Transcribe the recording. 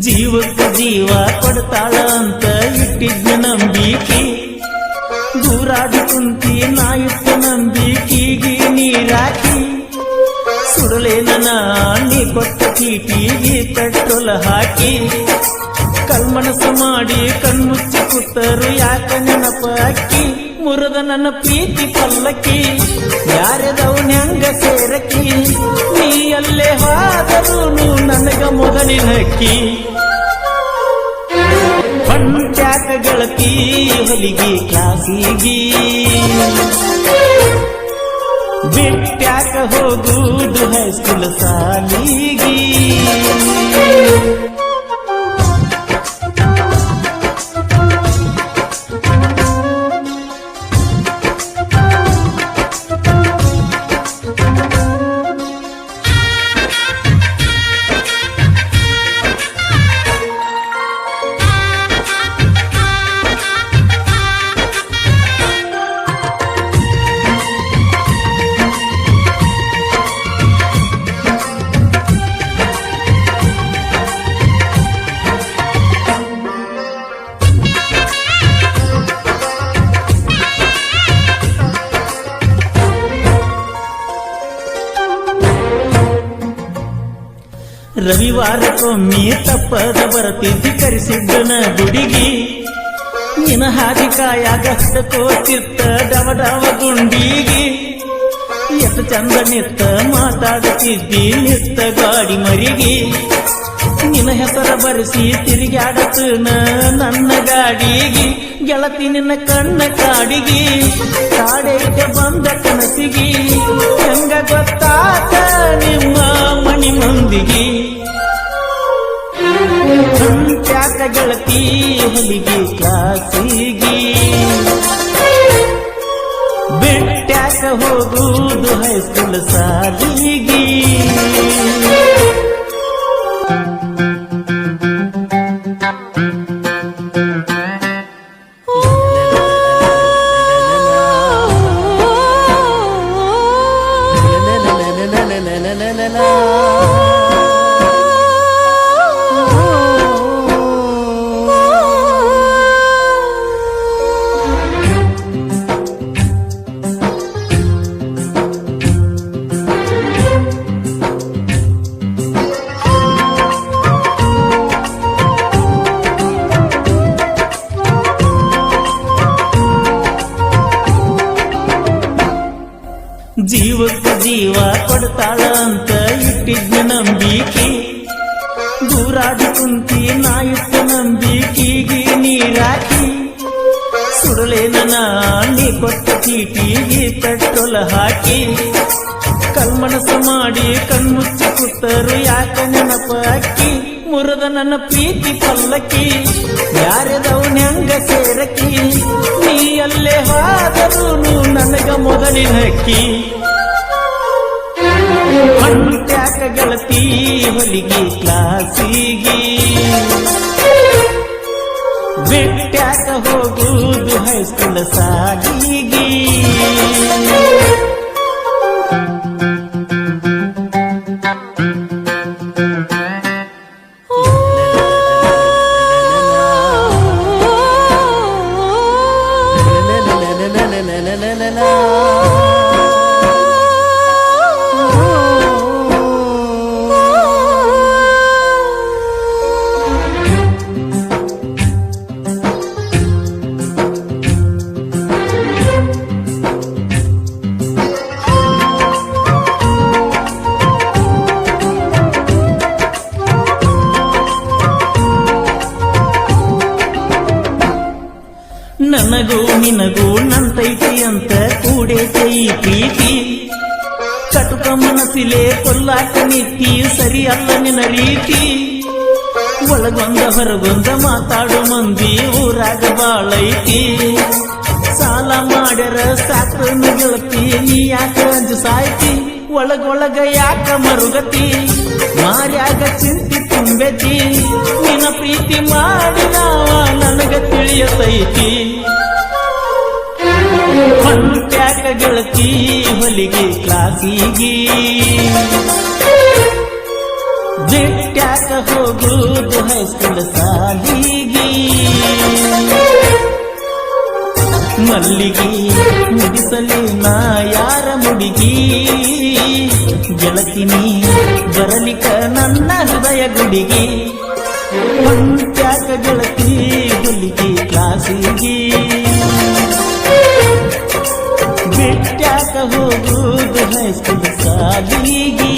ಜೀವಕ್ಕೆ ಜೀವ ಕೊಡ್ತಾಳ ಅಂತ ಇಟ್ಟಿದ್ದ ನಂಬಿಕೆ ದೂರಾದಿ ಕುಂತಿ ನಾ ಇಟ್ಟ ನಂಬಿಕೆಗೆ ನೀರಾಕಿ ಸುಡಲೇನ ನೀ ಕೊಟ್ಟ ಚೀಟಿಗೆ ಪೆಟ್ರೋಲ್ ಹಾಕಿ ಕಲ್ಮನಸ ಮಾಡಿ ಕಣ್ಮುಚ್ಚಿ ಕೂತರು ಯಾಕ ನೆನಪ ಅಕ್ಕಿ ಮುರದ ನನ್ನ ಪ್ರೀತಿ ಪಲ್ಲಕ್ಕಿ ಯಾರದವ್ ಹೆಂಗ ಸೇರಕಿ ನೀ ಅಲ್ಲೇ ಹೋದರೂ ನನಗ ಮೊದಲಿನಕ್ಕಿ ಪಂಚಾಕ ಗೆಳತಿ ಹೊಲಿಗೆ ಕ್ಲಾಸಿಗಿ ಬಿಟ್ಟ್ಯಾಕ ಹೋಗುವುದು ಹೈಸ್ಕೂಲ್ ಸಾಲಿಗಿ ರವಿವಾರಕ್ಕೊಮ್ಮೆ ತಪ್ಪದ ಬರತಿದ್ದಿ ಕರೆಸಿದ್ದನ ಗುಡಿಗಿ ನಿನ ಹಾದಿ ಕಾಯಾಗ ಕೋತಿತ್ತ ಡವ ಡವ ಗುಂಡಿಗಿ ಎಷ್ಟು ಚಂದ ನಿತ್ತ ಮಾತಾಡುತ್ತಿದ್ದಿ ನಿತ್ತ ಗಾಡಿ ಮರಿಗಿ ನಿನ್ನ ಹೆಸರ ಬರೆಸಿ ತಿರುಗಾಡತನ ನನ್ನ ಗಾಡಿಗಿ ಗೆಳತಿ ನಿನ್ನ ಕಣ್ಣ ಕಾಡಿಗಿ ಕಾಡೇಗೆ ಬಂದ ಕನಸಿಗಿ ಹೆಂಗ ಗೊತ್ತಾತ ನಿಮ್ಮ ಮಣಿ ಮಂದಿಗಿ ಪಂಚಾಕ ಗೆಳತಿ ಹೊಲಿಗೆ ಕ್ಲಾಸಿಗಿ ಬಿಟ್ಟ್ಯಾಕ ಹೋಗುವುದು ಹೈಸ್ಕೂಲ್ ಸಾಲಿಗಿ ಜೀವಕ್ಕೆ ಜೀವ ಕೊಡ್ತಾಳ ಅಂತ ಇಟ್ಟಿದ್ದ ನಂಬಿಕೆ ದೂರಾದಿ ಕುಂತಿ ನಾ ಇಟ್ಟ ನಂಬಿಕೆಗೆ ನೀರಾಕಿ ಸುಡಲೇನ ನೀ ಕೊಟ್ಟ ಚೀಟಿಗೆ ಪೆಟ್ರೋಲ್ ಹಾಕಿ ಕಲ್ಮನಸ ಮಾಡಿ ಕಣ್ಮುಚ್ಚಿ ಕೂತರು ಯಾಕ ನೆನಪ ಅಕ್ಕಿ ಮುರದ ನನ್ನ ಪ್ರೀತಿ ಪಲ್ಲಕ್ಕಿ ಯಾರದವ್ ಹೆಂಗ ಸೇರಕಿ ನೀ ಅಲ್ಲೇ ಹೋದರೂ ನನಗ ಮೊದಲಿನಕ್ಕಿ ಪಂಚಾಕ ಗೆಳತಿ ಹೊಲಿಗೆ ಕ್ಲಾಸಿಗಿ ಬಿಟ್ಟ್ಯಾಕ ಹೋಗುವುದು ಹೈಸ್ಕೂಲ್ ಸಾಲಿಗಿ ನನಗೂ ನಿನಗೂ ನಂತೈತಿ ಅಂತ ಕೂಡೈತೆ ಈ ಪ್ರೀತಿ ಕಟುಕ ಮನಸ್ಸಿಲೆ ಕೊಲ್ಲಾಕ ನಿತ್ತಿ ಸರಿ ಅಲ್ಲ ನಿನ್ನ ರೀತಿ ಒಳಗೊಂದ ಹೊರಗೊಂದ ಮಾತಾಡು ಮಂದಿ ಊರಾಗ ಬಾಳೈತಿ ಸಾಲ ಮಾಡ್ಯಾರ ಸಾಕ್ರನ್ನ ಗೆಳತಿ ನೀ ಯಾಕ ಅಂಜು ಸಾಯ್ತಿ ಒಳಗೊಳಗ ಯಾಕ ಮರುಗತಿ ಮಾರ್ಯಾಗ ಚಿಂತಿ ತುಂಬೆತಿ ನಿನ್ನ ಪ್ರೀತಿ ಮಾಡಿದವ ನನಗ ತಿಳಿಯತೈತಿ ಪಂಚಾಕ ಗೆಳತಿ ಹೊಲಿಗೆ ಕ್ಲಾಸಿಗಿ ಬಿಟ್ಟ್ಯಾಕ ಹೋಗುದು ಹೈಸ್ಕೂಲ್ ಸಾಲಿಗಿ ಮಲ್ಲಿಗೆ ಮುಗಿಸಲಿ ನಾ ಯಾರ ಮುಡಿಗಿ ಗೆಳತಿನಿ ಬರಲಿಕ ನನ್ನ ಹೃದಯ ಗುಡಿಗಿ ಹೊಂಟ್ಯಾಕ ಗೆಳತಿ ಹುಲಿಗಿ ಕ್ಲಾಸಿಗಿ ಬಿಟ್ಟ್ಯಾಕ ಹೋಗುದು ಹೈಸ್ಕೂಲ್ ಸಾಲಿಗಿ